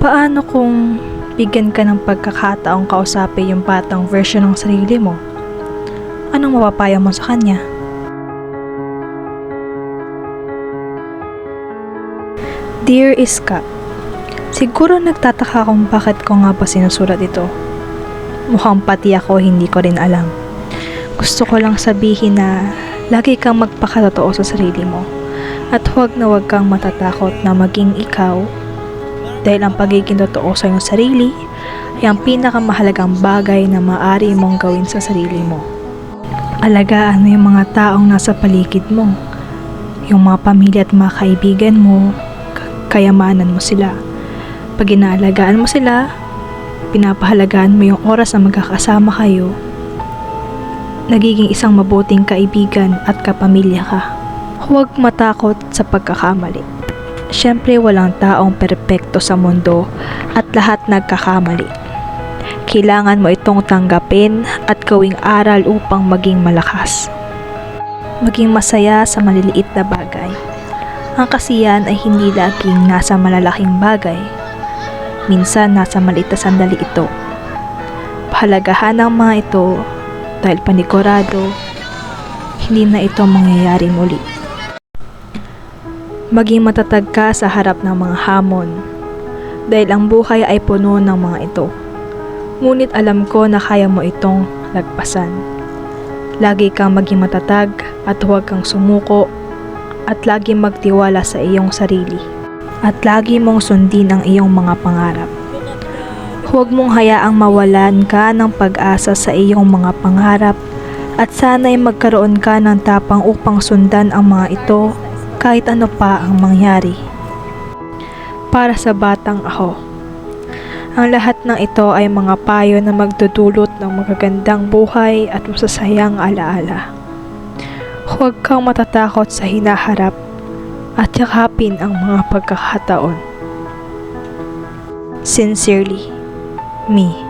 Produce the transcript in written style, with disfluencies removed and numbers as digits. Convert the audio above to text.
Paano kung bigyan ka ng pagkakataong kausapin yung batang version ng sarili mo? Anong mapapayo mo sa kanya? Dear Iska, siguro nagtataka kung bakit ko nga ba sinusulat ito. Mukhang pati ako hindi ko rin alam. Gusto ko lang sabihin na lagi kang magpakatotoo sa sarili mo at huwag kang matatakot na maging ikaw dahil ang pagiging totoo sa iyong sarili ay ang pinakamahalagang bagay na maaari mong gawin sa sarili mo. Alagaan mo yung mga taong nasa paligid mo, yung mga pamilya at mga kaibigan mo, kayamanan mo sila. Pag inaalagaan mo sila, pinapahalagaan mo yung oras na magkakasama kayo, nagiging isang mabuting kaibigan at kapamilya ka. Huwag matakot sa pagkakamali. Siyempre walang taong perpekto sa mundo at lahat nagkakamali. Kailangan mo itong tanggapin at gawing aral upang maging malakas. Maging masaya sa maliliit na bagay. Ang kasiyahan ay hindi laging nasa malalaking bagay. Minsan nasa maliit na sandali ito. Pahalagahan ang mga ito dahil panigurado hindi na ito mangyayari muli. Maging matatag ka sa harap ng mga hamon dahil ang buhay ay puno ng mga ito. Ngunit alam ko na kaya mo itong lagpasan. Lagi kang maging matatag at huwag kang sumuko at lagi magtiwala sa iyong sarili at lagi mong sundin ang iyong mga pangarap. Huwag mong hayaang mawalan ka ng pag-asa sa iyong mga pangarap at sana'y magkaroon ka ng tapang upang sundan ang mga ito kahit ano pa ang mangyari. Para sa batang ako, ang lahat ng ito ay mga payo na magdudulot ng magagandang buhay at masasayang alaala. Huwag kang matatakot sa hinaharap at yakapin ang mga pagkakataon. Sincerely, Me.